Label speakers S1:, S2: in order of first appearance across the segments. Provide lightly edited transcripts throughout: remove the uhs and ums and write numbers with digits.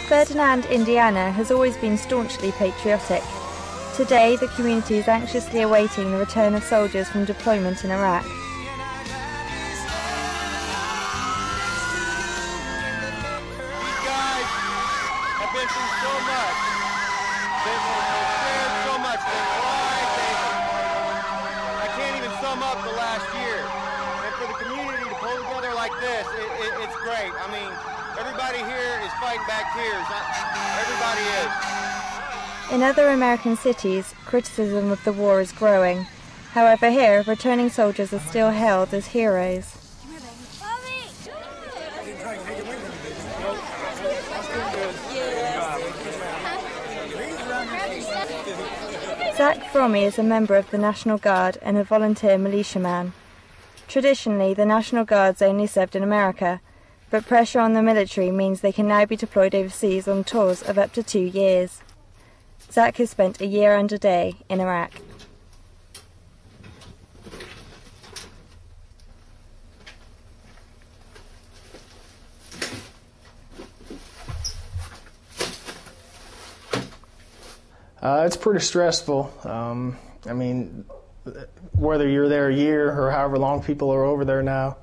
S1: Ferdinand, Indiana has always been staunchly patriotic. Today, the community is anxiously awaiting the return of soldiers from deployment in Iraq.
S2: It's great. I mean, everybody here is fighting back tears. Everybody is.
S1: In other American cities, criticism of the war is growing. However, here, returning soldiers are still hailed as heroes. Zach Fromey is a member of the National Guard and a volunteer militiaman. Traditionally, the National Guards only served in America, but pressure on the military means they can now be deployed overseas on tours of up to 2 years. Zach has spent a year and a day in Iraq.
S3: It's pretty stressful. I mean, whether you're there a year or however long people are over there now,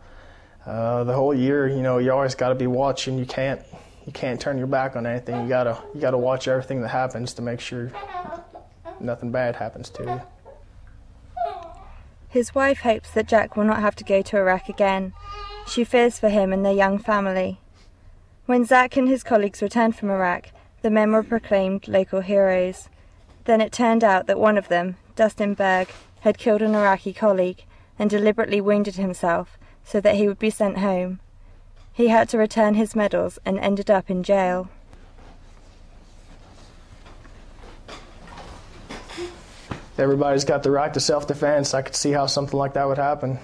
S3: the whole year, you know, you always got to be watching. You can't turn your back on anything. You gotta watch everything that happens to make sure nothing bad happens to you.
S1: His wife hopes that Jack will not have to go to Iraq again. She fears for him and their young family. When Zach and his colleagues returned from Iraq, the men were proclaimed local heroes. Then it turned out that one of them, Dustin Berg, had killed an Iraqi colleague and deliberately wounded himself so that he would be sent home. He had to return his medals and ended up in jail.
S3: Everybody's got the right to self-defense. I could see how something like that would happen.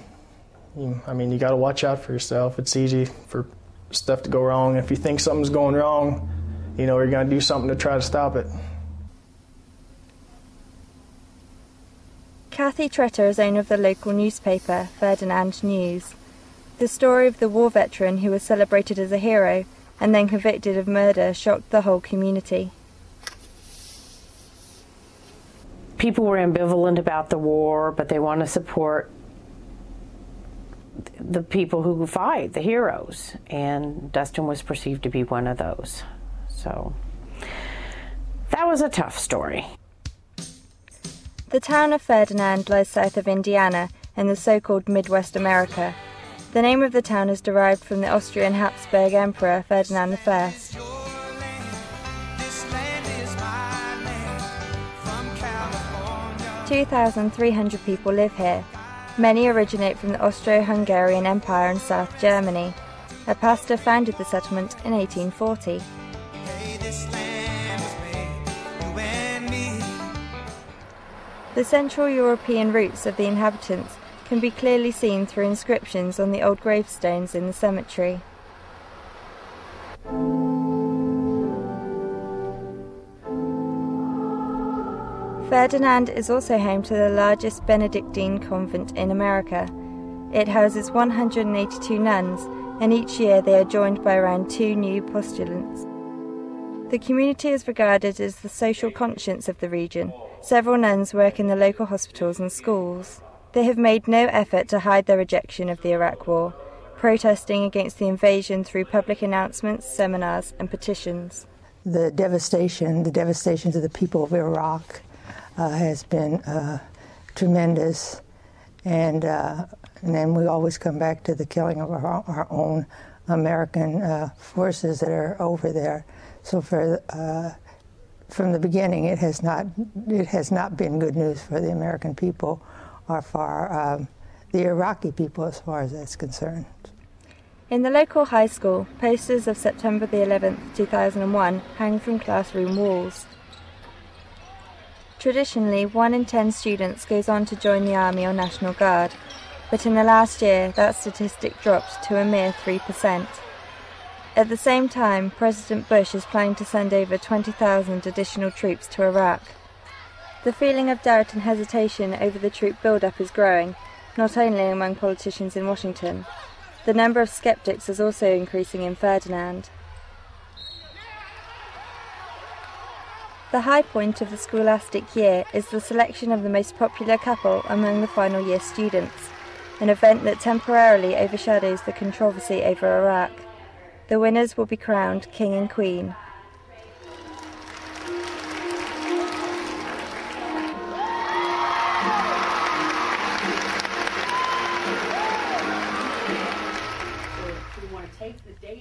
S3: I mean, you got to watch out for yourself. It's easy for stuff to go wrong. If you think something's going wrong, you know, you're going to do something to try to stop it.
S1: Kathy Tretter is owner of the local newspaper, Ferdinand News. The story of the war veteran who was celebrated as a hero and then convicted of murder shocked the whole community.
S4: People were ambivalent about the war, but they want to support the people who fight, the heroes, and Dustin was perceived to be one of those. So that was a tough story.
S1: The town of Ferdinand lies south of Indiana in the so-called Midwest America. The name of the town is derived from the Austrian Habsburg Emperor Ferdinand I. 2,300 people live here. Many originate from the Austro-Hungarian Empire in South Germany. A pastor founded the settlement in 1840. The Central European roots of the inhabitants can be clearly seen through inscriptions on the old gravestones in the cemetery. Ferdinand is also home to the largest Benedictine convent in America. It houses 182 nuns, and each year they are joined by around 2 new postulants. The community is regarded as the social conscience of the region. Several nuns work in the local hospitals and schools. They have made no effort to hide their rejection of the Iraq War, protesting against the invasion through public announcements, seminars and petitions.
S5: The devastation to the people of Iraq has been tremendous, and then we always come back to the killing of our own American forces that are over there. So from the beginning, it has not been good news for the American people or for the Iraqi people as far as that's concerned.
S1: In the local high school, posters of September the 11th, 2001 hang from classroom walls. Traditionally, 1 in 10 students goes on to join the Army or National Guard, but in the last year that statistic dropped to a mere 3%. At the same time, President Bush is planning to send over 20,000 additional troops to Iraq. The feeling of doubt and hesitation over the troop build-up is growing, not only among politicians in Washington. The number of skeptics is also increasing in Ferdinand. The high point of the scholastic year is the selection of the most popular couple among the final year students, an event that temporarily overshadows the controversy over Iraq. The winners will be crowned King and Queen.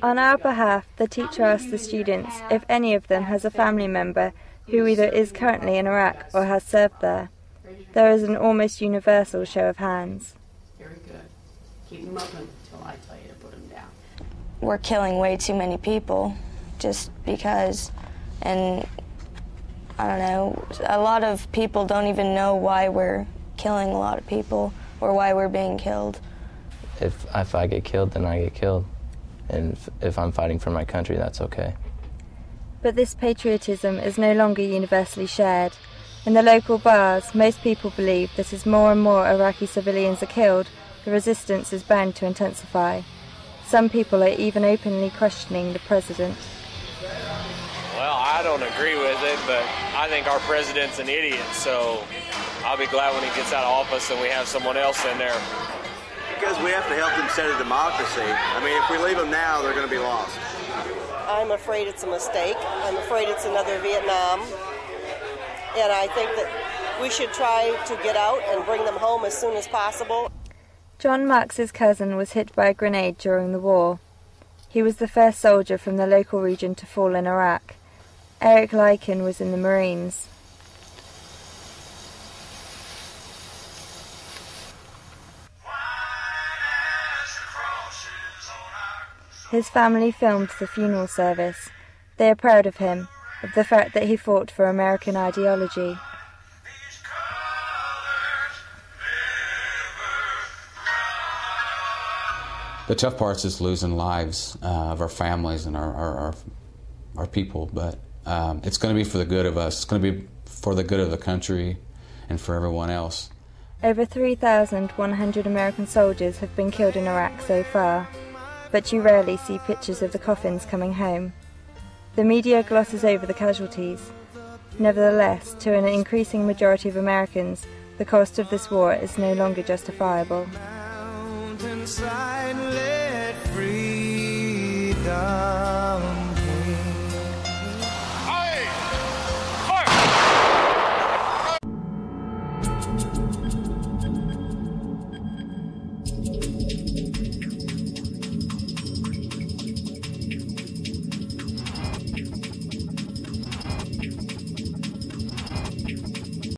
S1: On our behalf, the teacher asks the students if any of them has a family member who either is currently in Iraq or has served there. There is an almost universal show of hands.
S6: Very good. Keep them open until I tell you to put them down.
S7: We're killing way too many people just because, and I don't know, a lot of people don't even know why we're killing a lot of people or why we're being killed.
S8: If I get killed, then I get killed. And if I'm fighting for my country, that's okay.
S1: But this patriotism is no longer universally shared. In the local bars, most people believe that as more and more Iraqi civilians are killed, the resistance is bound to intensify. Some people are even openly questioning the president.
S9: Well, I don't agree with it, but I think our president's an idiot, so I'll be glad when he gets out of office and we have someone else in there.
S2: Because we have to help them set a democracy. I mean, if we leave them now, they're going to be lost.
S10: I'm afraid it's a mistake. I'm afraid it's another Vietnam. And I think that we should try to get out and bring them home as soon as possible.
S1: John Marks's cousin was hit by a grenade during the war. He was the first soldier from the local region to fall in Iraq. Iraqi was in the Marines. His family filmed the funeral service. They are proud of him, of the fact that he fought for American ideology.
S11: The tough part is losing lives of our families and our people, but it's going to be for the good of us. It's going to be for the good of the country and for everyone else.
S1: Over 3,100 American soldiers have been killed in Iraq so far, but you rarely see pictures of the coffins coming home. The media glosses over the casualties. Nevertheless, to an increasing majority of Americans, the cost of this war is no longer justifiable.